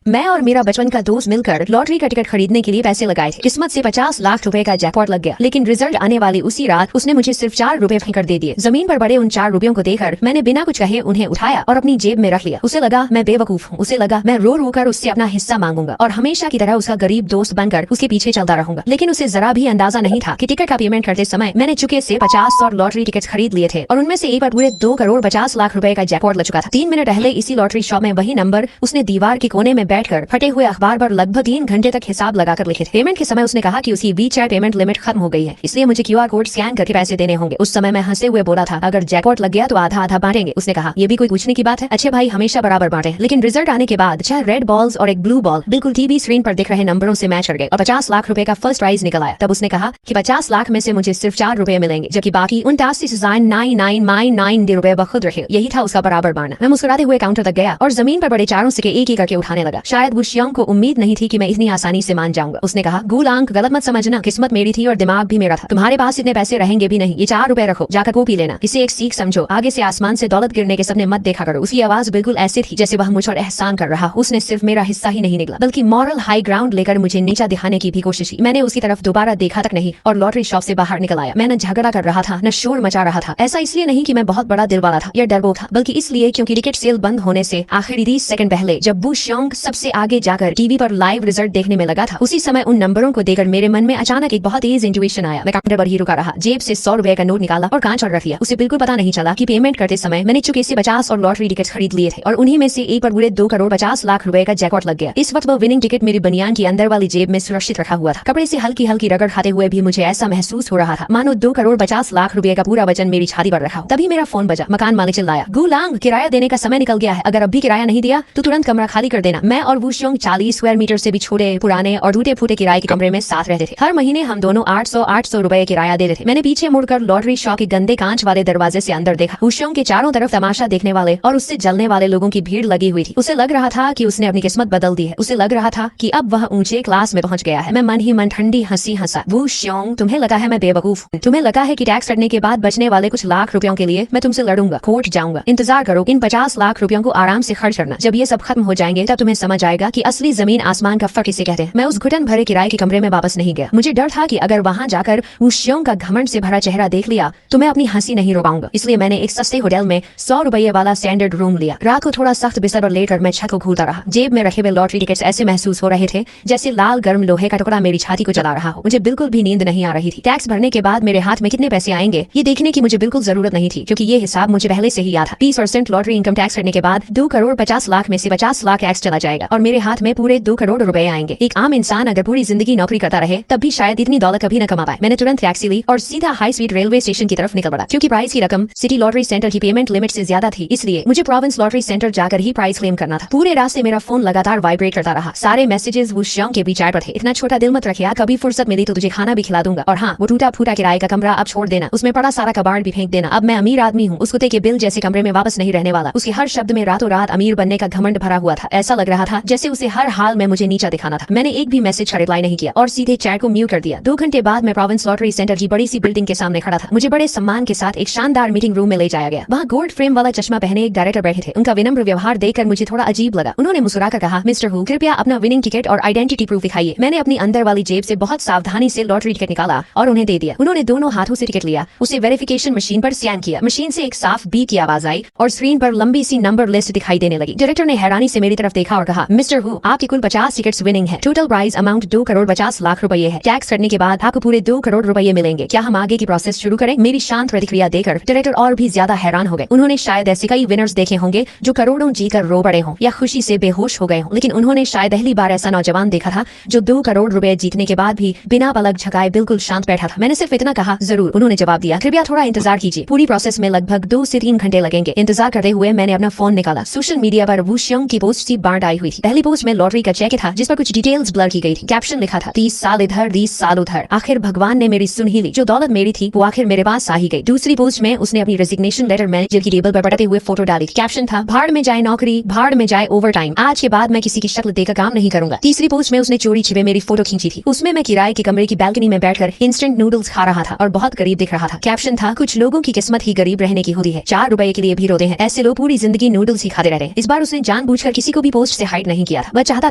मैं और मेरा बचपन का दोस्त मिलकर लॉटरी का टिकट खरीदने के लिए पैसे लगाए थे। किस्मत से 50 लाख रुपए का जैकपॉट लग गया, लेकिन रिजल्ट आने वाली उसी रात उसने मुझे सिर्फ 4 रुपए कर दे दिए। जमीन पर पड़े उन 4 रुपयों को देखकर मैंने बिना कुछ कहे उन्हें उठाया और अपनी जेब में रख लिया। उसे लगा मैं बेवकूफ हूँ, उसे लगा मैं रो रो कर उससे अपना हिस्सा मांगूंगा और हमेशा की तरह उसका गरीब दोस्त बनकर उसके पीछे चलता रहूंगा। लेकिन उसे जरा भी अंदाजा नहीं था कि टिकट का पेमेंट करते समय मैंने चुके से 50 और लॉटरी टिकट खरीद लिए थे और उनमें से एक पर पूरे 2 करोड़ 50 लाख रुपए का जैकपॉट लग चुका था। 3 मिनट पहले इसी लॉटरी शॉप में वही नंबर उसने दीवार के कोने में बैठकर फटे हुए अखबार पर लगभग 3 घंटे तक हिसाब लगाकर लिखे थे। पेमेंट के समय उसने कहा कि उसकी वीचार्ट पेमेंट लिमिट खत्म हो गई है, इसलिए मुझे क्यूआर कोड स्कैन करके पैसे देने होंगे। उस समय मैं हंसते हुए बोला था, अगर जैकपॉट लग गया तो आधा आधा बांटेंगे। उसने कहा, ये भी कोई पूछने की बात है, अच्छे भाई हमेशा बराबर बांटे। लेकिन रिजल्ट आने के बाद 6 रेड बॉल्स और एक ब्लू बॉल बिल्कुल टीवी स्क्रीन पर दिख रहे नंबरों से मैच कर गए और 50 लाख रुपए का फर्स्ट प्राइज निकल आया। तब उसने कहा कि 50 लाख में से मुझे सिर्फ 4 रुपए मिलेंगे, जबकि बाकी 89,999 रुपए बखुद रखे। यही था उसका बराबर बांटना। मैं मुस्कुराते हुए काउंटर तक गया और जमीन पर बड़े चारों सिक्के एक एक करके उठाने लगा। शायद वो शियोंग को उम्मीद नहीं थी कि मैं इतनी आसानी से मान जाऊंगा। उसने कहा, गूलांग गलत मत समझना, किस्मत मेरी थी और दिमाग भी मेरा था। तुम्हारे पास इतने पैसे रहेंगे भी नहीं, ये 4 रुपए रखो, जाकर वो पी लेना। इसे एक सीख समझो, आगे से आसमान से दौलत गिरने के सपने मत देखा करो। उसकी आवाज बिल्कुल ऐसी थी जैसे वह मुझ पर एहसान कर रहा। उसने सिर्फ मेरा हिस्सा ही नहीं निकला बल्कि मॉरल हाई ग्राउंड लेकर मुझे नीचा दिखाने की भी कोशिश की। मैंने उसकी तरफ दोबारा देखा तक नहीं और लॉटरी शॉप से बाहर निकल आया। मैं न झगड़ा कर रहा था न शोर मचा रहा था। ऐसा इसलिए नहीं कि मैं बहुत बड़ा दिल वाला था या डरपोक था, बल्कि इसलिए क्योंकि टिकट सेल बंद होने से आखिरी 30 सेकंड पहले जब वो शियोंग सबसे आगे जाकर टीवी पर लाइव रिजल्ट देखने में लगा था, उसी समय उन नंबरों को देखकर मेरे मन में अचानक एक बहुत तेज इंट्यूशन आया। मैं काउंटर पर ही रुका रहा, जेब से 100 रुपए का नोट निकाला और कांच पर रख दिया। उसे बिल्कुल पता नहीं चला कि पेमेंट करते समय मैंने चुके से 50 और लॉटरी टिकट खरीद लिए थे और उन्हीं में से एक पर पूरे 2 करोड़ 50 लाख रुपए का जैकपॉट लग गया। इस वक्त वो विनिंग टिकट मेरी बनियान की अंदर वाली जेब में सुरक्षित रखा हुआ था। कपड़े से हल्की हल्की रगड़ खाते हुए भी मुझे ऐसा महसूस हो रहा था मानो 2 करोड़ 50 लाख रुपए का पूरा वजन मेरी छाती पर रखा हो। तभी मेरा फोन बजा। मकान मालिक चिल्लाया, गूलांग किराया देने का समय निकल गया है, अगर अब भी किराया नहीं दिया तो तुरंत कमरा खाली कर देना। मैं और वो शियोंग 40 स्क्वायर मीटर से भी छोटे पुराने और टूटे फूटे किराए के कमरे में साथ रहते थे। हर महीने हम दोनों 800 रुपए किराया देते थे। मैंने पीछे मुड़कर लॉटरी शॉप के गंदे कांच वाले दरवाजे से अंदर देखा। वो शियोंग के चारों तरफ तमाशा देखने वाले और उससे जलने वाले लोगों की भीड़ लगी हुई थी। उसे लग रहा था कि उसने अपनी किस्मत बदल दी है। उसे लग रहा था कि अब वह ऊंचे क्लास में पहुंच गया है। मैं मन ही मन ठंडी हंसी हंसा। वो शियोंग, तुम्हें लगा है मैं बेवकूफ हूं? तुम्हें लगा है कि टैक्स कटने के बाद बचने वाले कुछ लाख रुपयों के लिए मैं तुमसे लड़ूंगा, कोर्ट जाऊंगा? इंतजार करो, इन 50 लाख रुपयों को आराम से खर्च करना। जब ये सब खत्म हो जाएंगे तब तुम्हें समझ आएगा कि असली जमीन आसमान का फर्क किसे कहते हैं। मैं उस घुटन भरे किराए के कमरे में वापस नहीं गया। मुझे डर था कि अगर वहां जाकर वो शियोंग का घमंड से भरा चेहरा देख लिया तो मैं अपनी हंसी नहीं रोक पाऊंगा। इसलिए मैंने एक सस्ते होटल में 100 रुपये वाला स्टैंडर्ड रूम लिया। रात को थोड़ा सख्त बिस्तर पर लेकर मैं छत को घूरता रहा। जेब में रखे हुए लॉटरी टिकट्स ऐसे महसूस हो रहे थे जैसे लाल गर्म लोहे का टुकड़ा मेरी छाती को जला रहा हो। मुझे बिल्कुल भी नींद नहीं आ रही थी। टैक्स भरने के बाद मेरे हाथ में कितने पैसे आएंगे ये देखने की मुझे बिल्कुल जरूरत नहीं थी, क्योंकि ये हिसाब मुझे पहले से ही याद था। 30% लॉटरी इनकम टैक्स करने के बाद 2 करोड़ 50 लाख में से 50 लाख टैक्स चला जाएगा और मेरे हाथ में पूरे 2 करोड़ रुपए आएंगे। एक आम इंसान अगर पूरी जिंदगी नौकरी करता रहे तब भी शायद इतनी दौलत कभी न कमा पाए। मैंने तुरंत टैक्सी ली और सीधा हाई स्पीड रेलवे स्टेशन की तरफ निकल पड़ा। क्योंकि प्राइस की रकम सिटी लॉटरी सेंटर की पेमेंट लिमिट से ज्यादा थी, इसलिए मुझे प्रोविंस लॉटरी सेंटर जाकर ही प्राइस क्लेम करना था। पूरे रास्ते मेरा फोन लगातार वाइब्रेट करता रहा। सारे मैसेजेस वो शियोंग के विचार पर थे। इतना छोटा दिल मत रखिया, कभी फुर्सत मिली तो तुझे खाना भी खिला दूंगा। और हाँ, वो टूटा फूटा किराए का कमरा अब छोड़ देना, उसमें पड़ा सारा कबाड़ भी फेंक देना। अब मैं अमीर आदमी हूँ, उस कुत्ते के बिल जैसे कमरे में वापस नहीं रहने वाला। उसके हर शब्द में रातों रात अमीर बनने का घमंड भरा हुआ था। ऐसा लग रहा था जैसे उसे हर हाल में मुझे नीचा दिखाना था। मैंने एक भी मैसेज का रिप्लाई नहीं किया और सीधे चैट को म्यूट कर दिया। 2 घंटे बाद मैं प्रोविंस लॉटरी सेंटर की बड़ी सी बिल्डिंग के सामने खड़ा था। मुझे बड़े सम्मान के साथ एक शानदार मीटिंग रूम में ले जाया गया। वहाँ गोल्ड फ्रेम वाला चश्मा पहने एक डायरेक्टर बैठे थे। उनका विनम्र व्यवहार देखकर मुझे थोड़ा अजीब लगा। उन्होंने मुस्कुराकर कहा, मिस्टर हु, कृपया अपना विनिंग टिकट और आइडेंटिटी प्रूफ दिखाइए। मैंने अपनी अंदर वाली जेब से बहुत सावधानी से लॉटरी टिकट निकाला और उन्हें दे दिया। उन्होंने दोनों हाथों से टिकट लिया, उसे वेरिफिकेशन मशीन पर स्कैन किया। मशीन से एक साफ बीप की आवाज आई और स्क्रीन पर लंबी सी नंबर लिस्ट दिखाई देने लगी। डायरेक्टर ने हैरानी से मेरी तरफ देखा और कहा, मिस्टर हु, आपके कुल 50 टिकट्स विनिंग है। Total price amount 2 crore 50 lakh रुपए है। टैक्स करने के बाद आपको पूरे 2 करोड़ रुपए मिलेंगे। क्या हम आगे की प्रोसेस शुरू करें? मेरी शांत प्रतिक्रिया देकर डायरेक्टर और भी ज्यादा हैरान हो गए। उन्होंने शायद ऐसे कई विनर्स देखे होंगे जो करोड़ों जीकर रो पड़े हों या खुशी से बेहोश हो गए हों, लेकिन उन्होंने शायद पहली बार ऐसा नौजवान देखा था जो 2 करोड़ रुपए जीतने के बाद भी बिना पलक झकाए बिल्कुल शांत बैठा था। मैंने सिर्फ इतना कहा, जरूर। उन्होंने जवाब दिया, कृपया थोड़ा इंतजार कीजिए, पूरी प्रोसेस में लगभग 2 से 3 घंटे लगेंगे। इंतजार करते हुए मैंने अपना फोन निकाला। सोशल मीडिया पर वो शियोंग की पोस्ट सी बाढ़ आई हुई थी। पहली पोस्ट में लॉटरी का चेक था जिस पर कुछ डिटेल्स ब्लर की गई थी। कैप्शन लिखा था, 30 साल इधर 20 साल उधर, आखिर भगवान ने मेरी सुन ही ली, जो दौलत मेरी थी वो आखिर मेरे पास आ ही गई। दूसरी पोस्ट में उसने अपनी रेजिग्नेशन लेटर मैनेजर की टेबल पर पड़ते हुए फोटो डाली। कैप्शन था, भाड़ में जाए नौकरी, भाड़ में जाए ओवर टाइम, आज के बाद मैं किसी की शक्ल देकर काम नहीं करूंगा। तीसरी पोस्ट में उसने चोरी छिपे मेरी फोटो खींची थी। उसमें मैं किराए के कमरे की बैल्कनी में बैठकर इंस्टेंट नूडल्स खा रहा था और बहुत गरीब दिख रहा था। कैप्शन था, कुछ लोगों की किस्मत ही गरीब रहने की होती है, 4 रुपए के लिए भी रोते हैं, ऐसे लोग पूरी जिंदगी नूडल्स ही खाते रहते हैं। इस बार उसने जानबूझकर किसी को भी पोस्ट से हाइड नहीं किया था। वह चाहता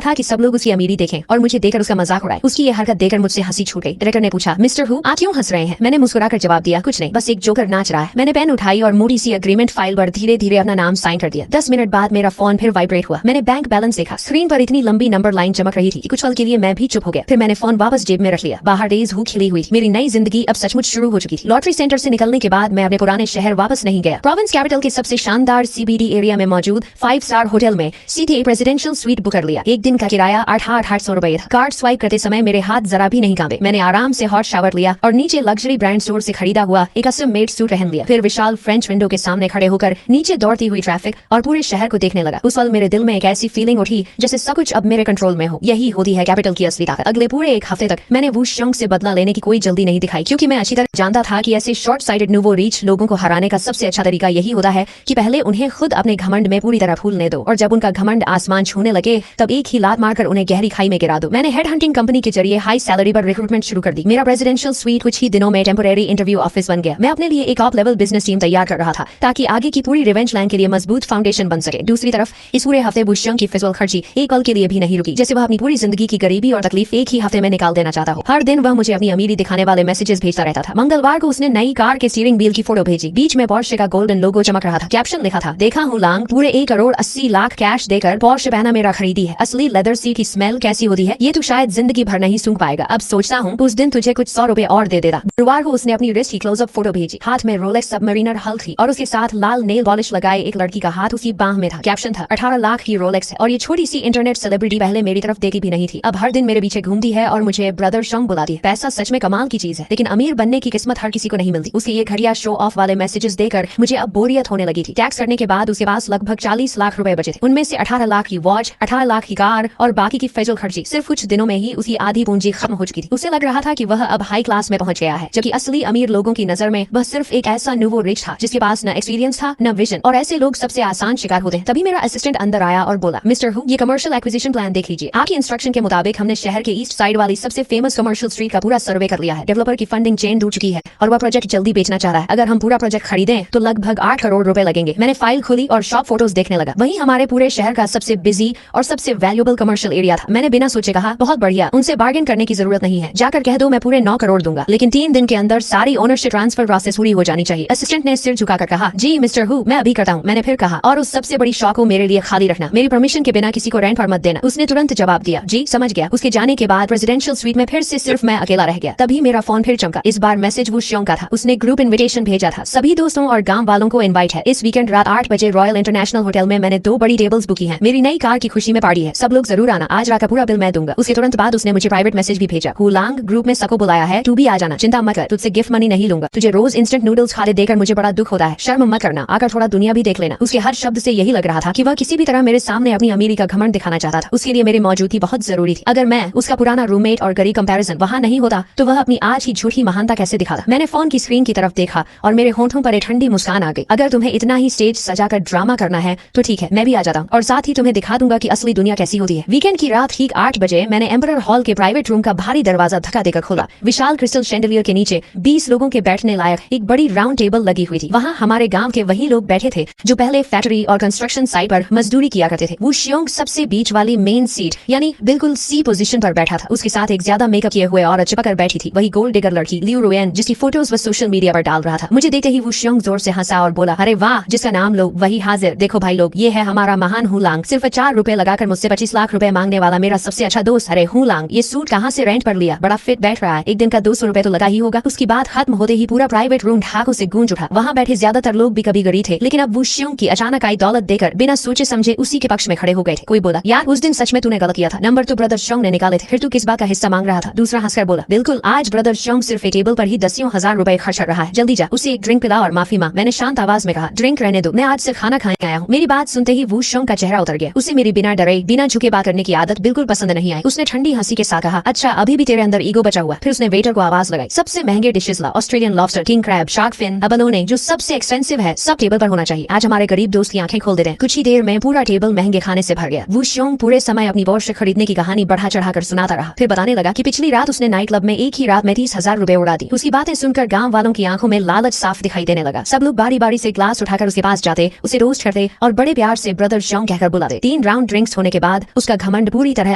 था कि सब लोग उसकी अमीरी देखें और मुझे देखकर उसका मजाक उड़ाए। उसकी ये हरकत देखकर मुझसे हंसी छूट गई। डायरेक्टर ने पूछा, मिस्टर हु, आप क्यों हंस रहे हैं? मैंने मुस्कुराकर जवाब दिया, कुछ नहीं, बस एक जोकर नाच रहा है। मैंने पेन उठाई और मोटी सी एग्रीमेंट फाइल पर धीरे धीरे अपना नाम साइन कर दिया। 10 मिनट बाद मेरा फोन फिर वाइब्रेट हुआ। मैंने बैंक बैलेंस देखा। स्क्रीन पर इतनी लंबी नंबर लाइन चमक रही थी कि कुछ पल के लिए मैं भी चुप हो गया। फिर मैंने फोन वापस जेब में रख लिया। बाहर डेज हु खिली हुई थी। मेरी नई जिंदगी अब सचमुच शुरू हो चुकी थी। लॉटरी सेंटर से निकलने के बाद मैं अपने पुराने शहर वापस नहीं गया। प्रोविंस कैपिटल के सबसे शानदार CBD एरिया में मौजूद 5 स्टार होटल में सीधे प्रेसिडेंशियल स्वीट बुक कर लिया। एक दिन का किराया 800 रुपए था। कार्ड स्वाइप करते समय मेरे हाथ जरा भी नहीं कांपे। मैंने आराम से हॉट शावर लिया और नीचे लग्जरी ब्रांड स्टोर से खरीदा हुआ एक कस्टम मेड सूट पहन लिया। फिर विशाल फ्रेंच विंडो के सामने खड़े होकर नीचे दौड़ती हुई ट्रैफिक और पूरे शहर को देखने लगा। उस वक्त मेरे दिल में एक ऐसी फीलिंग उठी जैसे सब कुछ अब मेरे कंट्रोल में हो। यही होती है कैपिटल की असली ताकत। अगले पूरे एक हफ्ते तक मैंने वू शियोंग से बदला लेने की कोई जल्दी नहीं दिखाई, क्योंकि मैं अच्छी तरह जानता था कि ऐसे शॉर्ट साइडेड नूवो रीच लोगों को हराने का सबसे अच्छा तरीका यही होता है कि पहले उन्हें खुद अपने घमंड में पूरी तरह फूलने दो और जब उनका घमंड आसमान छूने लगे तब एक ही लात मारकर उन्हें गहरी खाई में गिरा दो। मैंने हेड हंटिंग कंपनी के जरिए हाई सैलरी पर रिक्रूटमेंट शुरू कर दी। मेरा प्रेसिडेंशियल स्वीट कुछ ही दिनों में टेम्पोरेरी इंटरव्यू ऑफिस बन गया। मैं अपने लिए एक टॉप लेवल बिजनेस टीम तैयार कर रहा था ताकि आगे की पूरी रिवेंज लाइन के लिए मजबूत फाउंडेशन बन सके। दूसरी तरफ इस पूरे हफ्ते वू शियोंग की फिजूल खर्ची एक पल के लिए भी नहीं रुकी, जैसे वह अपनी पूरी जिंदगी की गरीबी और तकलीफ एक ही हफ्ते में निकाल देना चाहता हो। हर दिन वह मुझे अपनी अमीरी दिखाने वाले मैसेजेस भेजता रहता था। मंगलवार को उसने नई कार के स्टीयरिंग व्हील की फोटो भेजी। बीच में पोर्शे का गोल्डन लोगो चमक रहा था। कैप्शन लिखा था, देखा हूँ लांग, पूरे 1 करोड़ 80 लाख कैश देकर पोर्शे पहना मेरा खरीदी है। असली लेदर सीट की स्मेल कैसी होती है ये तू शायद जिंदगी भर नहीं सूंघ पाएगा। अब सोचता हूँ उस दिन तुझे कुछ 100 रुपए और दे देता। गुरुवार को उसने अपनी रिस्ट की क्लोजअप फोटो भेजी। हाथ में रोलेक्स सबमरीनर हल थी और उसके साथ लाल नेल पॉलिश लगाए एक लड़की का हाथ उसकी बाह में था। कैप्शन था, 18 लाख की रोलेक्स है और ये छोटी सी इंटरनेट सेलिब्रिटी पहले मेरी तरफ देखी भी नहीं थी, अब हर दिन मेरे पीछे घूमती है और मुझे ब्रदर शियोंग बुलाती है। पैसा सच में कमाल की चीज है, लेकिन अमीर बनने की किस्मत हर किसी को नहीं मिलती। उसके ये घड़िया शो ऑफ वाले मैसेजेस देकर मुझे अब बोरियत होने लगी थी। टैक्स करने के बाद उसके पास लगभग 40 लाख रुपए बचे थे। उनमें से 18 लाख की वॉच, 18 लाख की कार और बाकी की फिजूल खर्ची सिर्फ कुछ दिनों में ही उसकी आधी पूंजी खत्म हो चुकी थी। उसे लग रहा था कि वह अब हाई क्लास में पहुंच गया है, जबकि असली अमीर लोगों की नजर में वह सिर्फ एक ऐसा नूवो रिच था जिसके पास न एक्सपीरियंस था न विजन, और ऐसे लोग सबसे आसान शिकार होते हैं। तभी मेरा असिस्टेंट अंदर आया और बोला, मिस्टर हु, ये कमर्शियल एक्विजिशन प्लान देख लीजिए। आपकी इंस्ट्रक्शन के मुताबिक हमने शहर के ईस्ट साइड वाली सबसे फेमस कमर्शियल स्ट्रीट का पूरा सर्वे कर लिया है। डेवलपर की फंडिंग चेन टूट चुकी है और वह प्रोजेक्ट जल्दी बेचना चाह रहा है। अगर हम पूरा प्रोजेक्ट खरीदें तो लगभग 8 करोड़ रुपए लगेंगे। मैंने फाइल खोली और शॉप फोटोज देखने लगा। वही हमारे पूरे शहर का सबसे बिजी और सबसे वैल्यूएबल कमर्शियल एरिया था। मैंने बिना सोचे कहा, बहुत बढ़िया, उनसे बार्गेन करने की जरूरत नहीं है, जाकर कह दो मैं पूरे 9 करोड़ दूंगा, लेकिन 3 दिन के अंदर सारी ओनरशिप ट्रांसफर प्रोसेस पूरी हो जानी चाहिए। असिस्टेंट ने सिर झुकाकर कहा, जी मिस्टर हु, मैं अभी करता हूँ। मैंने फिर कहा, और उस सबसे बड़ी शॉप को मेरे लिए खाली रखना, मेरी परमिशन के बिना किसी को रेंट पर मत देना। उसने तुरंत जवाब दिया, जी समझ गया। उसके जाने के बाद प्रेसिडेंशियल स्वीट में फिर से सिर्फ मैं अकेला रह गया। तभी मेरा फोन फिर चमका। इस बार मैसेज वू शियोंग का था। उसने ग्रुप इन्विटेशन भेजा था। सभी दोस्तों और गांव वालों को इनवाइट है। इस वीकेंड रात 8 बजे रॉयल इंटरनेशनल होटल में मैंने 2 बड़ी टेबल्स बुकी हैं। मेरी नई कार की खुशी में पार्टी है, सब लोग जरूर आना। आज रात का पूरा बिल मैं दूंगा। उसके तुरंत बाद उसने मुझे प्राइवेट मैसेज भी भेजा, हुलांग ग्रुप में सबको बुलाया है, तू भी आ जाना, चिंता मत कर, तुझसे गिफ्ट मनी नहीं लूंगा। तुझे रोज इंस्टेंट नूडल्स खाते देकर मुझे बड़ा दुख होता है, शर्म मत करना, आकर थोड़ा दुनिया भी देख लेना। उसके हर शब्द से यही लग रहा था कि वह किसी भी तरह मेरे सामने अपनी अमीरी का घमंड दिखाना चाहता था। उसके लिए मेरी मौजूदगी बहुत जरूरी थी। अगर मैं उसका पुराना रूममेट और गरीब कंपैरिजन वहां नहीं होता तो वह अपनी आज की झूठी महानता कैसे दिखाता। मैंने फोन की स्क्रीन की तरफ देखा और मेरे होंठों पर एक ठंडी मुस्कान आ गई। अगर तुम्हें इतना ही स्टेज सजाकर ड्रामा करना है तो ठीक है, मैं भी आ जाता हूँ और साथ ही तुम्हें दिखा दूंगा कि असली दुनिया कैसी होती है। वीकेंड की रात ठीक 8 बजे मैंने एम्परर हॉल के प्राइवेट रूम का भारी दरवाजा धक्का देकर खोला। विशाल क्रिस्टल शैंडलियर के नीचे 20 लोगों के बैठने लायक एक बड़ी राउंड टेबल लगी हुई थी। वहाँ हमारे गांव के वही लोग बैठे थे जो पहले फैक्ट्री और कंस्ट्रक्शन साइट पर मजदूरी किया करते थे। वू शियोंग सबसे बीच वाली मेन सीट यानी बिल्कुल सी पोजीशन पर बैठा था। उसके साथ एक ज्यादा मेकअप किए हुए औरत चिपक कर बैठी थी, वही गोल्ड डिगर लड़की लियू रुएन जिसकी फोटोज वह सोशल मीडिया पर डाल रहा था। मुझे देखते ही वू शियोंग जोर से हंसा और बोला, अरे वाह, जिसका नाम लो वही हाजिर। देखो भाई लोग, ये है हमारा महान हुलांग, सिर्फ 4 रुपए लगाकर मुझसे 25 लाख रुपए मांगने वाला मेरा सबसे अच्छा दोस्त। अरे हुलांग, ये सूट कहाँ से रेंट पर लिया? बड़ा फिट बैठ रहा है, एक दिन का 200 रुपए तो लगा ही होगा। उसकी बात खत्म होते ही पूरा प्राइवेट रूम ढाकों से गूंज उठा। वहाँ बैठे ज्यादातर लोग भी कभी गरीब थे, लेकिन अब वू शियोंग की अचानक आई दौलत देकर बिना सोचे समझे उसी के पक्ष में खड़े हो गए थे। कोई बोला, यार उस दिन सच में तूने गलत किया था, नंबर तो ब्रदर शियोंग ने निकाले थे, फिर तू किस बात का हिस्सा मांग रहा था? दूसरा हंसकर बोला, बिल्कुल, आज ब्रदर शियोंग सिर्फ एक टेबल पर ही 10,000 रुपए खर्च कर रहा है, जल्दी जा उसे एक ड्रिंक पिला और माफी मांग। मैंने शांत आवाज में कहा, ड्रिंक रहने दो, मैं आज से खाना खाने आया हूँ। मेरी बात सुनते ही वू शियोंग का चेहरा उतर गया। उसे मेरी बिना डरे बिना झुके बात करने की आदत बिल्कुल पसंद नहीं आई। उसने ठंडी हंसी के साथ कहा, अच्छा अभी भी तेरे अंदर ईगो बचा हुआ? फिर उसने वेटर को आवाज लगाई, सबसे महंगे डिशेस ला, Australian lobster, king crab, shark fin, abalone, जो सबसे एक्सपेंसिव है सब टेबल पर होना चाहिए। आज हमारे गरीब दोस्त की आंखें खोल देते हैं। कुछ ही देर में पूरा टेबल महंगे खाने से भर गया। वू शियोंग पूरे समय अपनी पोर्शे खरीदने की कहानी बढ़ा चढ़ाकर सुनाता रहा। फिर बताने लगा कि पिछली रात उसने नाइट क्लब में एक ही रात में 30,000 रुपए उड़ा दी। उसकी बातें सुनकर गांव वालों की आंखों में लालच साफ दिखाई देने लगा। सब लोग बारी बारी से ग्लास उठाकर उसके पास जाते, उसे रोस्ट करते और बड़े प्यार से ब्रदर शियोंग कहकर बुलाते। 3 राउंड ड्रिंक्स होने के बाद उसका घमंड पूरी तरह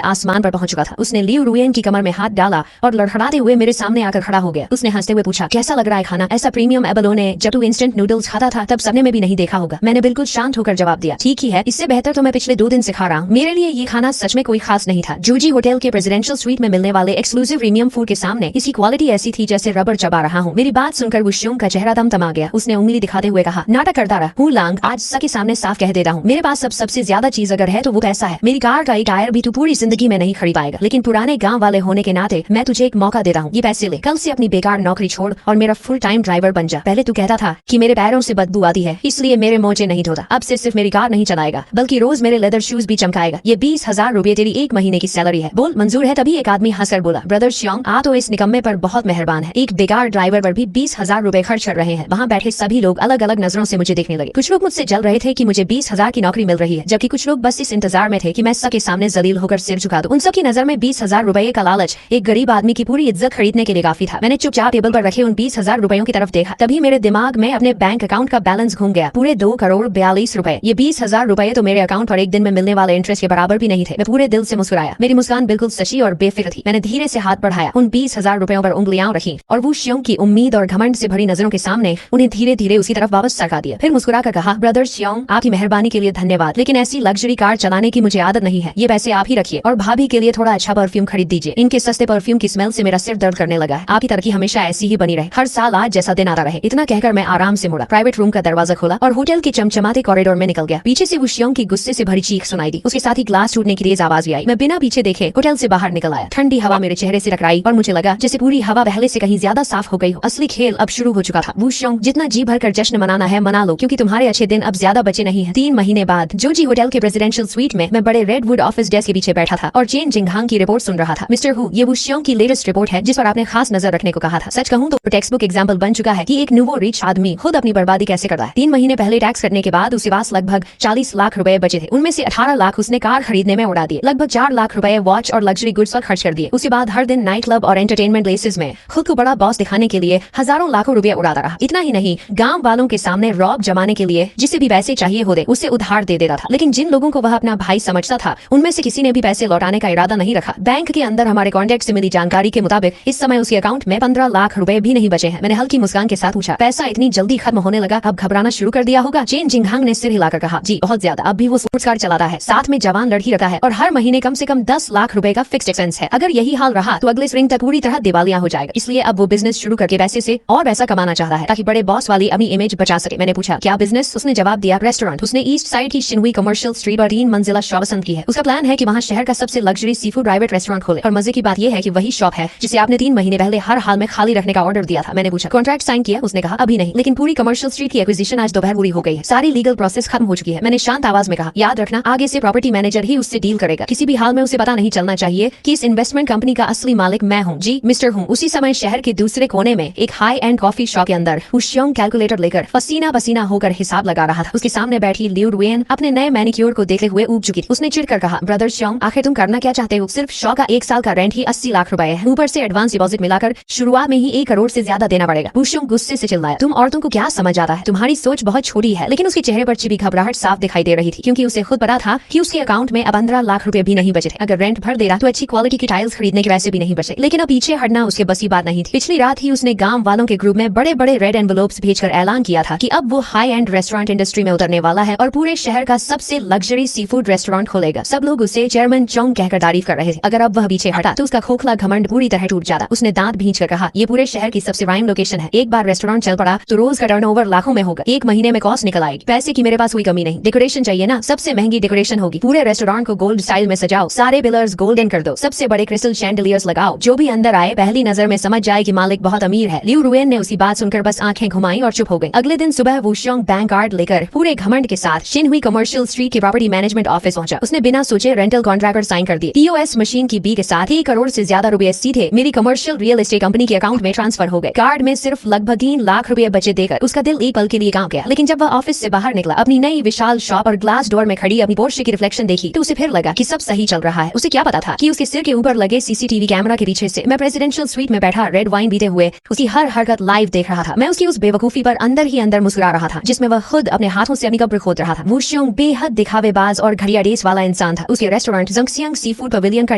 आसमान पर पहुंच चुका था। उसने लियू रुएन की कमर में हाथ डाला और लड़खड़ाते हुए मेरे सामने आकर खड़ा हो गया। उसने हंसते हुए पूछा, कैसा लग रहा है खाना? ऐसा प्रीमियम एबलोने जब तू इंस्टेंट नूडल्स खाता था तब सपने में भी नहीं देखा होगा। मैंने बिल्कुल शांत होकर जवाब दिया, ठीक ही है, इससे बेहतर तो मैं पिछले 2 दिन से खा रहा हूँ। मेरे लिए ये खाना सच में कोई खास नहीं था। जूजी होटल के प्रेसिडेंशियल स्वीट में मिलने वाले एक्सक्लूसिव प्रीमियम फूड के सामने इसकी क्वालिटी ऐसी थी जैसे रबर चबा रहा हूँ। मेरी बात सुनकर वुशियोंग का चेहरा दमदमा गया। उसने उंगली दिखाते हुए कहा, नाटक करता रहा। हूँ लांग, आज सबके सामने साफ कह देता हूँ, मेरे पास अब सबसे ज्यादा चीज अगर है तो वो पैसा है। मेरी कार का एक टायर भी तू पूरी जिंदगी में नहीं खरीद पाएगा, लेकिन पुराने गाँव वाले होने के नाते मैं तुझे एक मौका देता हूँ। ये पैसे ले, कल से अपनी बेकार नौकरी छोड़ और मेरा फुल टाइम ड्राइवर बन जा। पहले तू कहता था कि मेरे पैरों से बदबू आती है इसलिए मेरे मोचे नहीं धोता। अब से सिर्फ मेरी कार नहीं चलाएगा बल्कि रोज मेरे लेदर शूज भी चमकाएगा। ये 20,000 रुपए तेरी 1 महीने की सैलरी है। बोल मंजूर है? तभी एक आदमी हंसकर बोला, ब्रदर श्योंग, आप तो इस निकम्मे पर बहुत मेहरबान है। एक बेकार ड्राइवर पर भी 20,000 रुपए खर्च कर रहे हैं। वहाँ बैठे सभी लोग अलग अलग नजरों से मुझे देखने लगे। कुछ लोग मुझसे जल रहे थे कि मुझे 20,000 की नौकरी मिल रही है, जबकि कुछ लोग बस इस इंतजार में थे कि मैं सबके सामने जलील होकर सिर झुका दूं। उन सब की नजर में 20,000 रुपए का लालच एक गरीब आदमी की पूरी इज्जत खरीदने के लिए काफी था। मैंने चुपचाप टेबल पर रखे उन 20,000 रुपयों की तरफ देखा। तभी मेरे दिमाग में अपने बैंक अकाउंट का बैलेंस घूम गया। पूरे 2 करोड़ 42 रुपए। ये 20,000 रुपए तो मेरे अकाउंट पर एक दिन में मिलने वाले इंटरेस्ट के बराबर भी नहीं थे। मैं पूरे दिल से मुस्कुराया। मेरी मुस्कान बिल्कुल सच्ची और बेफिक्र थी। मैंने धीरे से हाथ बढ़ाया, उन 20,000 रुपयों पर उंगलियां रखी और वुशियोंग की उम्मीद और घमंड से भरी नजरों के सामने उन्हें धीरे धीरे उसी तरफ वापस सरका दिया। फिर मुस्कुरा कर कहा, ब्रदर श्योंग, आपकी मेहरबानी के लिए धन्यवाद, लेकिन ऐसी लग्जरी कार चलाने की मुझे आदत नहीं है। ये पैसे आप ही रखिए और भाभी के लिए थोड़ा अच्छा परफ्यूम खरीद दीजिए। इनके सस्ते परफ्यूम की स्मेल से मेरा सिर दर्द करने लगा है। आपकी तरक्की हमेशा ऐसी ही बनी रहे, हर साल आज जैसा दिन आता रहे। इतना कहकर मैं आराम से मुड़ा, प्राइवेट रूम का दरवाजा खोला और होटल के चमचमाते कॉरिडोर में निकल गया। पीछे से वुशियोंग की गुस्से से भरी चीख सुनाई दी। उसके साथ ही ग्लास टूटने की तेज आवाज भी आई। मैं बिना पीछे देखे होटल से बाहर निकल आया। ठंडी हवा मेरे चेहरे से टकराई और मुझे लगा जैसे पूरी हवा पहले से कहीं ज्यादा साफ हो गई हो। असली खेल अब शुरू हो चुका था। वुशियोंग, जितना जी भर कर जश्न मनाना है मना लो, क्योंकि तुम्हारे अच्छे दिन अब ज्यादा बचे नहीं है। 3 महीने बाद जोजी होटल के प्रेसिडेंशियल स्वीट में मैं बड़े रेडवुड ऑफिस डेस्क के पीछे बैठा था और चेन जिंगहांग की रिपोर्ट सुन रहा था। मिस्टर हु, ये वुशियोंग की लेटेस्ट रिपोर्ट है जिस पर आपने खास नजर रखने को कहा था। सच कहूं तो टेक्स्ट बुक एग्जाम्पल बन चुका है कि एक न्यूवो रिच आदमी खुद अपनी बर्बादी कैसे करता है। 3 महीने पहले टैक्स कटने के बाद उसके पास लगभग 40 लाख रुपए बचे थे। उनमें से 18 लाख उसने कार खरीदने में उड़ा दिए। लगभग 4 लाख रुपए वॉच और लग्जरी गुड्स पर खर्च कर दिए। उसके बाद हर दिन नाइट क्लब और एंटरटेनमेंट प्लेसेस में खुद को बड़ा बॉस दिखाने के लिए हजारों लाखों रुपए उड़ाता रहा। इतना ही नहीं, गांव वालों के सामने रौब जमाने के लिए जिसे भी पैसे चाहिए होते उसे उधार दे देता था। लेकिन जिन लोगों को वह अपना भाई समझता था उनमें से किसी ने भी पैसे लौटाने का इरादा नहीं रखा। बैंक के अंदर हमारे कॉन्टैक्ट से मिली जानकारी के मुताबिक इस समय उसके अकाउंट में 15 लाख रुपए भी नहीं बचे हैं। मैंने हल्की मुस्कान के साथ पूछा, पैसा इतनी जल्दी खत्म होने लगा, अब घबराना शुरू कर दिया होगा? चेन जिंगहांग ने सिर हिलाकर कहा, जी बहुत ज्यादा। अब भी वो स्पोर्ट्स कार चलाता है, साथ में जवान लड़की रखा है और हर महीने कम से कम 10 लाख रुपए का फिक्स्ड एक्सपेंस है। अगर यही हाल रहा तो अगले स्प्रिंग तक पूरी तरह दिवालिया हो जाएगा। इसलिए अब वो बिजनेस शुरू करके पैसे से और पैसा कमाना चाहता है ताकि बड़े बॉस वाली अपनी इमेज बचा सके। मैंने पूछा, क्या बिजनेस? उसने जवाब दिया, रेस्टोरेंट। उसने ईस्ट साइड की शिनहुई कमर्शियल स्ट्रीट पर 3 मंजिला शॉप पसंद की है। उसका प्लान है कि वहाँ शहर का सबसे luxury sea food private restaurant खोले। और मजे की बात यह है कि वही शॉप है जिसे आपने 3 महीने पहले हर हाल में खाली रखने का ऑर्डर दिया था। मैंने पूछा, कॉन्ट्रैक्ट साइन किया? उसने कहा, अभी नहीं, लेकिन पूरी कमर्शियल स्ट्रीट की एक्विजिशन आज दोपहर पूरी हो गई है। सारी लीगल प्रोसेस खत्म हो चुकी है। मैंने शांत आवाज में कहा, याद रखना आगे से प्रॉपर्टी मैनेजर ही उससे डील करेगा। किसी भी हाल में उसे पता नहीं चलना चाहिए कि इस इन्वेस्टमेंट कंपनी का असली मालिक मैं हूँ। जी मिस्टर हूँ। उसी समय शहर के दूसरे कोने में एक हाई एंड कॉफी शॉप के अंदर वुशियोंग कैलकुलेटर लेकर पसीना पसीना होकर हिसाब लगा रहा था। उसके सामने बैठी लियू रुएन अपने नए मैनिक्योर को देखते हुए ऊब चुकी थी। उसने चिढ़कर कहा, ब्रदर श्योंग, आखिर तुम करना क्या चाहते हो? सिर्फ शॉप का 1 साल का रेंट ही 80 लाख रुपए है। ऊपर से एडवांस डिपॉजिट मिलाकर शुरुआत में ही 1 करोड़ से ज्यादा देना पड़ेगा। वुशियोंग गुस्से से चिल्लाया, तुम औरतों को क्या समझ आता है? तुम्हारी सोच बहुत छोटी है। लेकिन उसके चेहरे पर छिपी घबराहट साफ दिखाई दे रही थी, क्योंकि उसे खुद पता था कि उसके अकाउंट में अब 15 लाख रुपए भी नहीं बचे थे। अगर रेंट भर दे रहा तो अच्छी क्वालिटी की टाइल्स खरीदने के पैसे भी नहीं बचे। लेकिन अब पीछे हटना उसके बस की बात नहीं थी। पिछली रात ही उसने गांव वालों के ग्रुप में बड़े बड़े रेड एनवेलोप्स भेजकर ऐलान किया था कि अब वो हाई एंड रेस्टोरेंट इंडस्ट्री में उतरने वाला है और पूरे शहर का सबसे लग्जरी सी फूड रेस्टोरेंट खोलेगा। सब लोग उसे चेयरमैन चोंग कहकर तारीफ कर रहे थे। अगर अब वह पीछे हटा तो उसका खोखला घमंड पूरी तरह टूट जाता। उसने दांत भींचकर कहा, ये पूरे शहर की सबसे प्राइम लोकेशन है। एक बार रेस्टोरेंट चल पड़ा तो रोज का टर्नओवर लाखों में होगा। 1 महीने में कॉस्ट निकल आएगी। पैसे की मेरे पास कोई कमी नहीं। डेकोरेशन चाहिए ना? सबसे महंगी डेकोरेशन होगी। पूरे रेस्टोरेंट को गोल्ड स्टाइल में सजाओ, सारे पिलर्स गोल्डन कर दो, सबसे बड़े क्रिस्टल शैंडलियर्स लगाओ। जो भी अंदर आए पहली नजर में समझ जाए कि मालिक बहुत अमीर है। लियू रुएन ने उसी बात सुनकर बस आंखें घुमाई और चुप हो गई। अगले दिन सुबह वुशियोंग बैंक कार्ड लेकर पूरे घमंड के साथ शिनहुई कमर्शियल स्ट्रीट के प्रॉपर्टी मैनेजमेंट ऑफिस पहुंचा। उसने बिना सोचे रेंटल कॉन्ट्रैक्ट साइन कर दिए। POS मशीन की बी के साथ 1 करोड़ से ज्यादा रुपए सीधे मेरी कमर्शियल रियल एस्टेट कंपनी के अकाउंट में ट्रांसफर हो गए। कार्ड में सिर्फ लगभग 3 लाख रुपए बचे देकर उसका दिल एक पल के लिए कांप गया। लेकिन जब वह ऑफिस से बाहर निकला, अपनी नई विशाल शॉप और ग्लास डोर में खड़ी अपनी पोर्शे की रिफ्लेक्शन देखी तो उसे फिर लगा कि सब सही चल रहा है। उसे क्या पता था कि उसके सिर के ऊपर लगे CCTV कैमरा के पीछे से मैं प्रेसिडेंशियल स्वीट में बैठा रेड वाइन पीते हुए उसकी हर हरकत लाइव देख रहा था। मैं उसकी उस बेवकूफी पर अंदर ही अंदर मुस्कुरा रहा था जिसमें वह खुद अपने हाथों से अपनी कब्र खोद रहा था। वुशियोंग बेहद दिखावेबाज और घड़िया डेस वाला इंसान था। उसके रेस्टोरेंट ज़ंगसियांग सी फूड पवेलियन का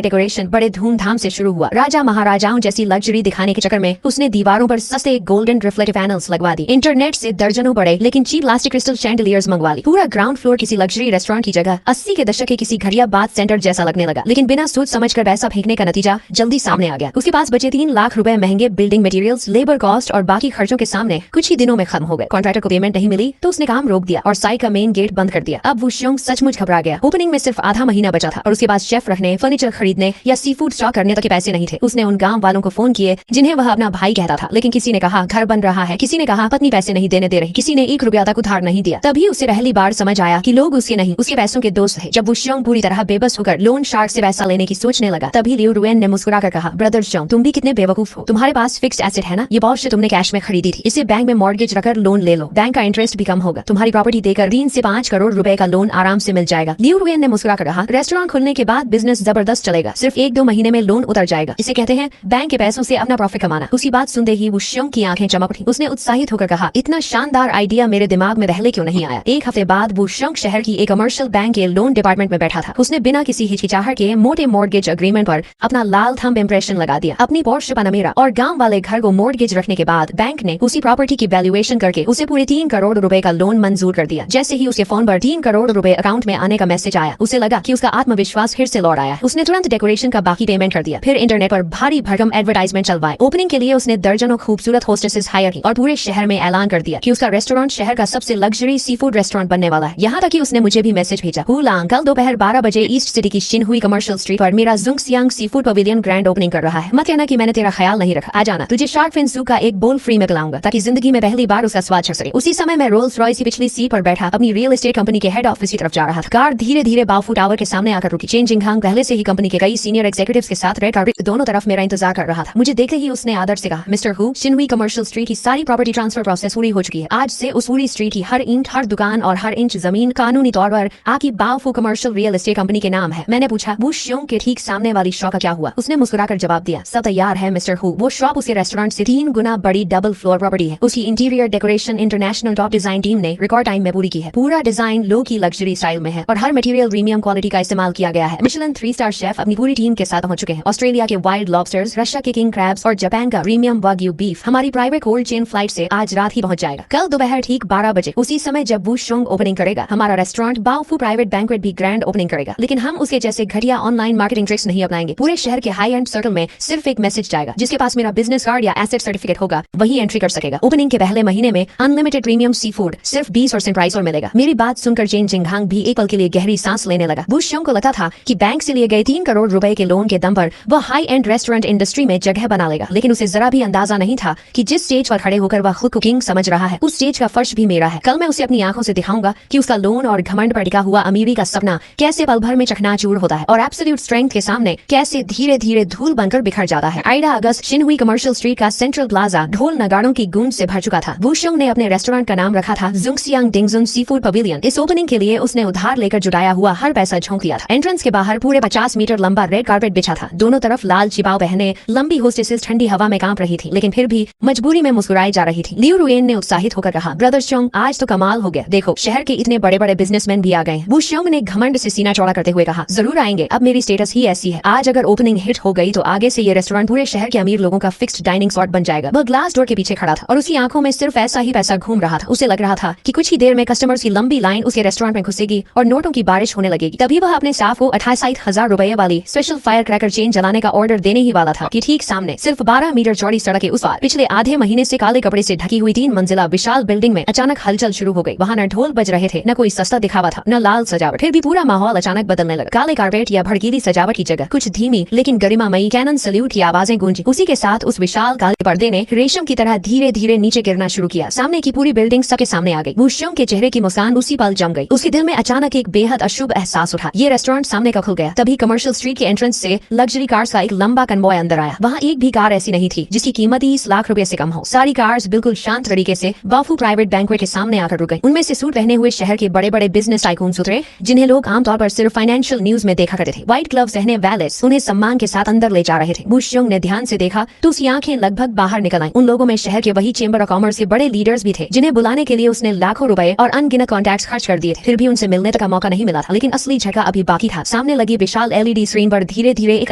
डेकोरेशन बड़े धूमधाम से शुरू हुआ। राजा महाराजाओं जैसी लग्जरी दिखाने के चक्कर में उसने दीवारों पर सस्ते गोल्डन रिफ्लेक्टिव पैनल्स लगवा दी। इंटरनेट से दर्जनों बड़े लेकिन चीप प्लास्टिक क्रिस्टल शैंडलियर्स मंगवा ली। पूरा ग्राउंड फ्लोर किसी लग्जरी रेस्टोरेंट की जगह 80 के दशक के किसी घड़िया बाथ सेंटर जैसा लगने लगा। लेकिन बिना सोच समझकर पैसा फेंकने का नतीजा जल्दी सामने आ गया। उसके पास बचे 3 लाख रुपए महंगे बिल्डिंग मटेरियल्स, लेबर कॉस्ट और बाकी खर्चों के सामने कुछ ही दिनों में खत्म हो गए। कॉन्ट्रैक्टर को पेमेंट नहीं मिली तो उसने काम रोक दिया और साइट का मेन गेट बंद कर दिया। अब वू शियोंग सचमुच घबरा गया। ओपनिंग में सिर्फ आधा महीना बचा था और उसके पास शेफ रखने, फर्नीचर खरीदने या सी फूड स्टॉक करने तक के पैसे नहीं थे। उसने उन गांव वालों को फोन किए जिन्हें वह अपना भाई कहता था, लेकिन किसी ने कहा घर बन रहा है, किसी ने कहा पत्नी पैसे नहीं देने दे रही, किसी ने 1 रुपया तक उधार नहीं दिया। तभी उसे पहली बार समझ आया कि लोग उसके नहीं उसके पैसों के दोस्त थे। जब वू शियोंग पूरी तरह बेबस होकर लोन शार्क से पैसा लेने की सोचने लगा, तभी लियू रुएन ने मुस्कुराकर कहा, ब्रदर शियोंग, तुम भी कितने बेवकूफ हो। तुम्हारे पास फिक्स्ड एसेट है ना, ये पॉर्श तुमने कैश में खरीदी थी, इसे बैंक में मॉर्गेज रखकर लोन ले लो, बैंक का इंटरेस्ट भी कम होगा, तुम्हारी प्रॉपर्टी देकर 3 से 5 करोड़ रुपए का लोन आराम से मिल जाएगा। लियू रुएन ने मुस्कुराकर कहा, रेस्टोरेंट खुलने के बाद बिजनेस जबरदस्त चलेगा, सिर्फ 1-2 महीने में लोन उतर जाएगा, इसे कहते हैं बैंक के पैसों से अपना प्रॉफिट कमाना। उसी बात सुनते ही वू शियोंग की आंखें चमक उठी। उसने उत्साहित होकर कहा, इतना शानदार आइडिया मेरे दिमाग में पहले क्यों नहीं आया। 1 हफ्ते बाद वू शियोंग शहर की एक कमर्शियल बैंक के लोन डिपार्टमेंट में बैठा था। उसने बिना किसी हिचकिचाहट के मोटे मॉर्गेज एग्रीमेंट पर अपना लाल थंब इंप्रेशन लगा दिया। अपनी पोर्श पनामेरा और गांव वाले घर को मॉर्गेज रखने के बाद बैंक ने उसी प्रॉपर्टी की वैल्यूएशन करके उसे पूरे 3 करोड़ रुपए का लोन मंजूर कर दिया। जैसे ही उसके फोन पर 3 करोड़ रुपए अकाउंट में आने का मैसेज आया, उसे लगा कि उसका आत्मविश्वास फिर से लौट आया। उसने तुरंत डेकोरेशन का बाकी पेमेंट कर दिया। फिर इंटरनेट पर भारी भरकम एडवर्टाइजमेंट चलवाए। ओपनिंग के लिए उसने दर्जनों खूबसूरत होस्टेसेस हायर की और पूरे शहर में ऐलान कर दिया कि उसका रेस्टोरेंट शहर का सबसे लग्जरी सी फूड रेस्टोरेंट बनने वाला है। यहाँ तक कि उसने मुझे भी मैसेज भेजा, हुलांग, कल दोपहर 12 बजे ईस्ट सिटी की शिनहुई कमर्शियल स्ट्रीट पर मेरा ज़ंगसियांग sea food pavilion grand opening कर रहा है। मत कहना कि मैंने तेरा ख्याल नहीं रखा, आ जाना, तुझे शार्क फिन सूप का एक बोल फ्री में पिलाऊंगा ताकि जिंदगी में पहली बार उसका स्वाद चख सके। उसी समय मैं रोल्स रॉयस की पिछली सीट पर बैठा अपनी रियल एस्टेट कंपनी के हेड ऑफिस की तरफ जा रहा था। कार धीरे धीरे बाफू टावर के सामने आकर रुकी। चेन जिंगहांग पहले से ही कंपनी के कई सीनियर एग्जीक्यूटिव्स के साथ रेड कार्पेट दोनों तरफ मेरा इंतजार कर रहा था। मुझे देखते ही उसने आदर से कहा, मिस्टर हु, शिनहुई कमर्शियल स्ट्रीट की सारी प्रॉपर्टी ट्रांसफर प्रोसेस पूरी हो चुकी है। आज से उस पूरी स्ट्रीट की हर ईंट, हर दुकान और हर इंच जमीन कानूनी तौर पर आपकी बाफू कमर्शियल रियल एस्टेट कंपनी के नाम है। मैंने पूछा, वू शियोंग के ठीक सामने वाली शॉप का क्या हुआ। उसने मुस्कुराकर जवाब दिया, सब तैयार है मिस्टर हु। वो शॉप उसके रेस्टोरेंट से 3 गुना बड़ी डबल फ्लोर प्रॉपर्टी है। उसकी interior decoration international top design team ने रिकॉर्ड टाइम में पूरी की है। पूरा डिजाइन लो की लग्जरी स्टाइल में है और हर मटेरियल प्रीमियम क्वालिटी का इस्तेमाल किया गया है। मिशेलिन 3 स्टार शेफ अपनी पूरी टीम के साथ पहुंच चुके हैं। ऑस्ट्रेलिया के वाइल्ड लॉबस्टर्स, रशिया के किंग क्रैब्स और जापान का प्रीमियम वाग्यू बीफ हमारी प्राइवेट कोल्ड चेन फ्लाइट से आज रात ही पहुंच जाएगा। कल दोपहर ठीक 12 बजे उसी समय जब वू शियोंग ओपनिंग करेगा, हमारा रेस्टोरेंट बाओफू प्राइवेट बैंक्वेट भी ग्रैंड ओपनिंग करेगा। लेकिन हम उसके जैसे घटिया ऑनलाइन मार्केटिंग ट्रिक्स नहीं अपनाएंगे। पूरे शहर के हाई एंड सर्कल में सिर्फ एक मैसेज जाएगा, जिसके पास मेरा बिजनेस कार्ड या एसेट सर्टिफिकेट होगा वही एंट्री कर सकेगा। ओपनिंग के पहले महीने में अनलिमिटेड प्रीमियम सी फूड सिर्फ 20% प्राइस और मिलेगा। मेरी बात सुनकर चेन जिंगहांग भी एक पल के लिए गहरी सांस लेने लगा। वू शियोंग को लगा था कि बैंक से लिए गए 3 करोड़ रुपए के लोन के दम पर वह हाई एंड रेस्टोरेंट इंडस्ट्री में जगह बना लेगा। लेकिन उसे जरा भी अंदाजा नहीं था कि जिस स्टेज पर खड़े होकर वह खुद को किंग समझ रहा है, उस स्टेज का फर्श भी मेरा है। कल मैं उसे अपनी आंखों से दिखाऊंगा कि उसका लोन और घमंड पर टिका हुआ अमीरी का सपना कैसे पल भर में चकनाचूर होता है और एब्सोल्यूट स्ट्रेंथ के सामने कैसे धीरे धीरे धूल बनकर बिखर जाता है। 8 अगस्त शिनहुई कमर्शियल स्ट्रीट का सेंट्रल प्लाजा ढोल नगाड़ों की गूंज से भर चुका था। वू शियोंग ने अपने रेस्टोरेंट का नाम रखा था ज़ंगसियांग डिंगजुन सी फूड पवेलियन। इस ओपनिंग के लिए उसने उधार लेकर जुटाया हुआ हर पैसा झोंक दिया था। एंट्रेंस के बाहर पूरे 50 मीटर लंबा रेड कार्पेट बिछा था। दोनों तरफ लाल चिपाव पहने लंबी होस्टेसेस ठंडी हवा में कांप रही थी, लेकिन फिर भी मजबूरी में मुस्कुराई जा रही थी। लियू रुएन ने उत्साहित होकर कहा, ब्रदर शियोंग, आज तो कमाल हो गया, देखो शहर के इतने बड़े बड़े बिजनेसमैन भी आ गए। वू शियोंग ने घमंड से सीना चौड़ा करते हुए कहा, जरूर आएंगे, अब मेरी स्टेटस ही ऐसी है। आज अगर ओपनिंग हिट हो गई तो आगे से ये रेस्टोरेंट पूरे शहर के अमीर लोगों का फिक्स्ड डाइनिंग स्पॉट बन जाएगा। वह ग्लास डोर के पीछे खड़ा था और उसकी आंखों में सिर्फ ऐसा ही पैसा घूम रहा था। उसे लग रहा था कि कुछ ही देर में कस्टमर्स की लंबी लाइन उसके रेस्टोरेंट में घुसेगी और नोटों की बारिश होने लगेगी। तभी वह अपने स्टाफ को 28,000 रुपए वाली स्पेशल फायर क्रैकर चेन जलाने का ऑर्डर देने ही वाला था कि ठीक सामने सिर्फ 12 मीटर चौड़ी सड़क के उस पार पिछले आधे महीने से काले कपड़े से ढकी हुई 3 मंजिला विशाल बिल्डिंग में अचानक हलचल शुरू हो गई। वहाँ न ढोल बज रहे थे, न कोई सस्ता दिखावा था, न लाल सजावट। फिर भी पूरा माहौल अचानक बदलने लगा। काले कारपेट या भड़कीली सजावट की जगह कुछ धीमी लेकिन गरिमामयी कैनन सल्यूट की आवाजें गूंजी। उसी के साथ उस विशाल काले पर्दे ने रेशम की तरह धीरे धीरे नीचे गिरना शुरू किया। सामने की पूरी बिल्डिंग सबके सामने आ गई। वू शियोंग के चेहरे की मुस्कान उसी पल जम गई। उसके दिल में अचानक एक बेहद अशुभ एहसास उठा। ये रेस्टोरेंट सामने का खुल गया। तभी कमर्शियल स्ट्रीट के एंट्रेंस से लग्जरी कार्स का एक लंबा कन्वॉय अंदर आया। वहाँ एक भी कार ऐसी नहीं थी जिसकी कीमत 30 लाख रुपए से कम हो। सारी कार्स बिल्कुल शांत तरीके से बाफू प्राइवेट बैंक्वेट के सामने आकर रुक गई। उनमें से सूट पहने हुए शहर के बड़े बड़े बिजनेस टाइकून्स उतरे, जिन्हें लोग आमतौर पर सिर्फ फाइनेंशियल न्यूज में देखा करते थे। व्हाइट ग्लव्स पहने वैलेट्स उन्हें सम्मान के साथ अंदर ले जा रहे थे। वू शियोंग ने ध्यान से देखा तो उसकी आंखें लगभग बाहर निकल आई। उन लोगों में शहर के वही चेंबर ऑफ कॉमर्स के बड़े लीडर्स भी थे, जिन्हें बुलाने के लिए उसने लाखों रुपए और अनगिनत कॉन्टैक्ट्स खर्च कर दिए थे। फिर भी उनसे मिलने तक का मौका नहीं मिला था, लेकिन असली झटका अभी बाकी था। सामने लगी विशाल एलईडी स्क्रीन पर धीरे धीरे एक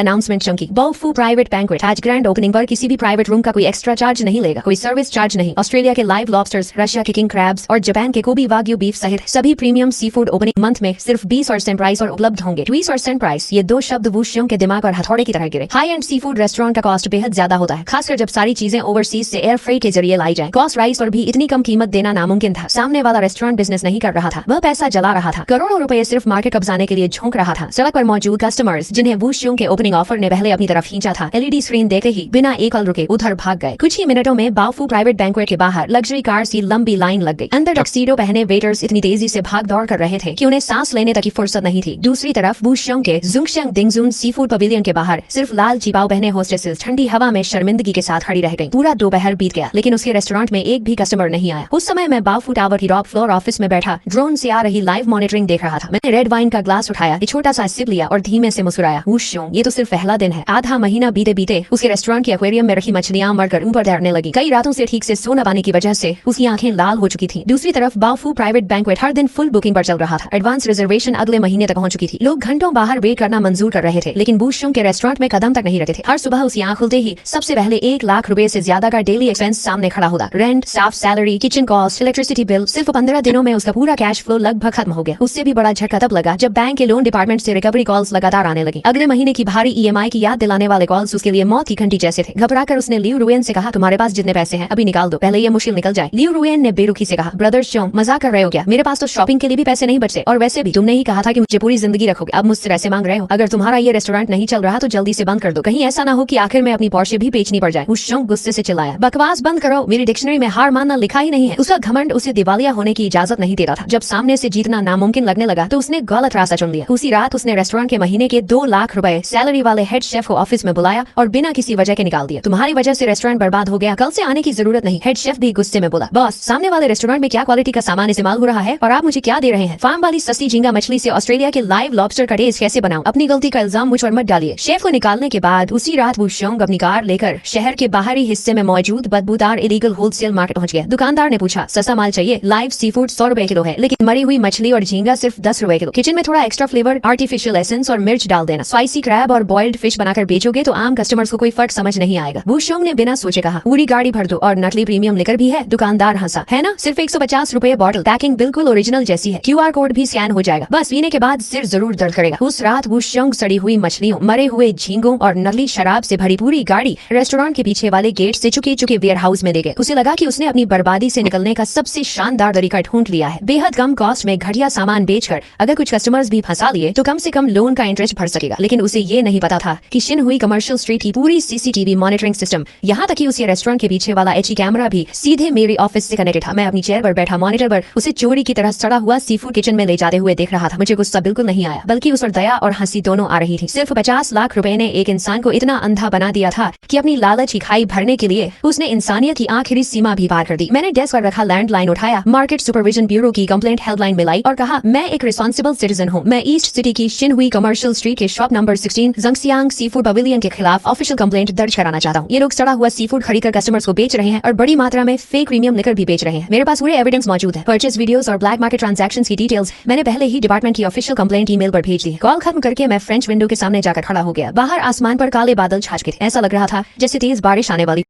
अनाउंसमेंट चमकी, बाओफू प्राइवेट बैंक्वेट। आज ग्रैंड ओपनिंग पर किसी भी प्राइवेट रूम का कोई एक्स्ट्रा चार्ज नहीं लेगा, कोई सर्विस चार्ज नहीं। ऑस्ट्रेलिया के लाइव लॉबस्टर्स, रशिया के किंग क्रैब्स और जापान के कोबी वाग्यू बीफ सहित सभी premium sea food opening month में सिर्फ 20 और सेंट प्राइस और उपलब्ध होंगे। 20 और सेंट प्राइस, ये दो शब्द वूशियों के दिमाग और हथौड़े की तरह गिरे। High end seafood restaurant का कॉस्ट बेहद ज्यादा होता है, खासकर जब सारी चीजें ओवरसीज से एयर फ्रेट के जरिए लाई जाए। कॉस्ट राइस और भी इतनी कम कीमत देना नामुमकिन था। सामने वाला रेस्टोरेंट बिजनेस नहीं कर रहा था, वह पैसा जला रहा था। करोड़ों रुपए सिर्फ मार्केट कब्जाने के लिए झोंक रहा था। सड़क पर मौजूद कस्टमर्स, जिन्हें वूशियों के ओपनिंग ऑफर ने पहले अपनी तरफ खींचा था, एलईडी स्क्रीन देखते ही बिना एक पल रुके उधर भाग गए। कुछ ही मिनटों में बाओफू प्राइवेट बैंक्वेट के बाहर लग्जरी कार्स की लंबी लाइन लग गई। अंदर टक्सीडो पहने वेटर्स इतनी तेजी से भाग दौड़ कर रहे थे कि उन्हें सांस लेने तक की फुर्सत नहीं थी। दूसरी तरफ वूशियों के जुंगशियांग दिंगजुन सी फूड पवेलियन के बाहर सिर्फ लाल चिपाओ पहने होस्टेसेस ठंडी हवा में शर्मिंदगी के साथ खड़ी रह गई। पूरा दोपहर बीत गया, लेकिन उसके रेस्टोरेंट में एक भी कस्टमर नहीं आया। उस समय मैं बाओफू टावर की टॉप फ्लोर ऑफिस में बैठा ड्रोन से आ रही लाइव मॉनिटरिंग देख रहा था। मैंने रेड वाइन का ग्लास उठाया, एक छोटा सा सिप लिया और धीमे से मुस्कुराया। वूशियों, ये तो सिर्फ पहला दिन है। आधा महीना बीते बीते उसके रेस्टोरेंट के एक्वेरियम में रखी मछलियां मरकर ऊपर तैरने लगी। कई रातों से ठीक से सो न पाने की वजह से उसकी आंखें लाल हो चुकी थी। दूसरी तरफ बाओफू प्राइवेट बैंक्वेट हर दिन फुल बुकिंग पर चल रहा था। एडवांस रिजर्वेशन अगले महीने तक पहुंच चुकी थी। लोग घंटों बाहर वेट करना मंजूर कर रहे थे, लेकिन वूशियों के रेस्टोरेंट में कदम तक नहीं रखते थे। हर सुबह उसकी आंख खुलते ही सबसे पहले 1 लाख रुपए से ज्यादा का डेली एक्सपेंस सामने खड़ा होता। Rent, staff salary, kitchen cost, electricity bill. सिर्फ 15 दिनों में उसका पूरा कैश फ्लो लगभग खत्म हो गया। उससे भी बड़ा झटका तब लगा जब बैंक के लोन डिपार्टमेंट से रिकवरी कॉल्स लगातार आने लगी। अगले महीने की भारी ईएमआई की याद दिलाने वाले कॉल्स उसके लिए मौत की घंटी जैसे थे। घबराकर उसने लियू रुएन से कहा, तुम्हारे पास जितने पैसे हैं अभी निकाल दो, पहले ये मुश्किल निकल जाए। लियू रुएन ने बेरुखी से कहा, ब्रदर शोंग, मजाक कर रहे हो क्या? मेरे पास तो शॉपिंग के लिए भी पैसे नहीं बचते, और वैसे भी तुमने ही कहा था कि मुझे पूरी जिंदगी रखोगे, अब मुझसे पैसे मांग रहे हो। अगर तुम्हारा ये रेस्टोरेंट नहीं चल रहा तो जल्दी से बंद कर दो, कहीं ऐसा ना हो कि आखिर में अपनी पोर्शे भी बेचनी पड़ जाए। वूशियों गुस्से से चिल्लाया, बकवास बंद करो, मेरी डिक्शनरी में हार मानना लिखा ही नहीं है। उसका घमंड उसे दिवालिया होने की इजाजत नहीं दे रहा था। जब सामने से जीतना नामुमकिन लगने लगा तो उसने गलत रास्ता चुन लिया। उसी रात उसने रेस्टोरेंट के महीने के 2 लाख रुपए सैलरी वाले हेड शेफ को ऑफिस में बुलाया और बिना किसी वजह के निकाल दिया। तुम्हारी वजह से रेस्टोरेंट बर्बाद हो गया, कल से आने की जरूरत नहीं। हेड शेफ भी गुस्से में बोला, बॉस, सामने वाले रेस्टोरेंट में क्या क्वालिटी का सामान इस्तेमाल हो रहा है और आप मुझे क्या दे रहे हैं? फार्म वाली सस्ती झींगा मछली से ऑस्ट्रेलिया के लाइव लॉबस्टर का टेस्ट कैसे बनाऊं? अपनी गलती का इल्जाम मुझ पर मत डालिए। शेफ को निकालने के बाद उसी रात वूशियों अपनी कार लेकर शहर के बाहरी हिस्से में मौजूद बदबूदार इलीगल होलसेल मार्केट पहुंच गया। दुकानदार ने पूछा, सस्ता माल चाहिए? लाइव सी फूड 100 रुपए किलो है, लेकिन मरी हुई मछली और झींगा सिर्फ 10 रुपए किलो। किचन में थोड़ा एक्स्ट्रा फ्लेवर, आर्टिफिशियल एसेंस और मिर्च डाल देना। स्पाइसी क्रैब और बॉइल्ड फिश बनाकर बेचोगे तो आम कस्टमर्स को कोई फर्क समझ नहीं आएगा। वूशियों ने बिना सोचे कहा, पूरी गाड़ी भर दो, और नकली प्रीमियम लिकर भी है। दुकानदार हंसा, है ना, सिर्फ 150 रुपए बॉटल, पैकिंग बिल्कुल ओरिजिनल जैसी है, QR कोड भी स्कैन हो जाएगा, बस पीने के बाद सिर जरूर दर्द करेगा। उस रात वूशियों सड़ी हुई मछलियों, मरे हुए झींगों और नकली शराब से भरी पूरी गाड़ी रेस्टोरेंट के पीछे वाले गेट से चुके चुके वेयर हाउस में ले गए। उसे लगा कि उसने अपनी बर्बादी से निकलने का सबसे शानदार तरीका ढूंढ लिया है। बेहद कम कॉस्ट में घटिया सामान बेचकर अगर कुछ कस्टमर्स भी फंसा लिए तो कम से कम लोन का इंटरेस्ट भर सकेगा। लेकिन उसे ये नहीं पता था कि शिनहुई कमर्शियल स्ट्रीट की पूरी CCTV मॉनिटरिंग सिस्टम, यहाँ तक कि उसे रेस्टोरेंट के पीछे वाला HE कैमरा भी सीधे मेरे ऑफिस से कनेक्टेड था। मैं अपनी चेयर पर बैठा मॉनिटर पर उसे चोरी की तरह सड़ा हुआ सी फूड किचन में ले जाते हुए देख रहा था। मुझे गुस्सा बिल्कुल नहीं आया, बल्कि उस पर दया और हंसी दोनों आ रही थी। सिर्फ 50 लाख रुपए ने एक इंसान को इतना अंधा बना दिया था कि अपनी लालच की खाई भरने के लिए उसने इंसानियत की आखिरी सीमा भी पार कर दी। मैंने डेस्क पर रखा लैंडलाइन उठाया, मार्केट सुपरविजन ब्यूरो की कंप्लेंट हेल्पलाइन मिलाई और कहा, मैं एक रिस्पॉन्सिबल सिटीजन हूँ। मैं ईस्ट सिटी की शिनहुई कमर्शियल स्ट्रीट के shop number 16 जंगसियांग sea food pavilion के खिलाफ ऑफिशियल कंप्लेंट दर्ज कराना चाहता हूँ। ये लोग सड़ा हुआ सी फूड खरीदकर कस्टमर्स को बेच रहे हैं और बड़ी मात्रा में फेक प्रीमियम लिकर भी बेच रहे हैं। मेरे पास पूरे एविडेंस मौजूद है, परचेज वीडियोस और ब्लैक मार्केट ट्रांजैक्शंस की डिटेल्स मैंने पहले ही डिपार्टमेंट की ऑफिशियल कंप्लेंट ईमेल पर भेज दी। कॉल खत्म करके मैं फ्रेंच विंडो के सामने जाकर खड़ा हो गया। बाहर आसमान पर काले बादल छा गए थे। ऐसा लग रहा था जैसे तेज बारिश आने वाली।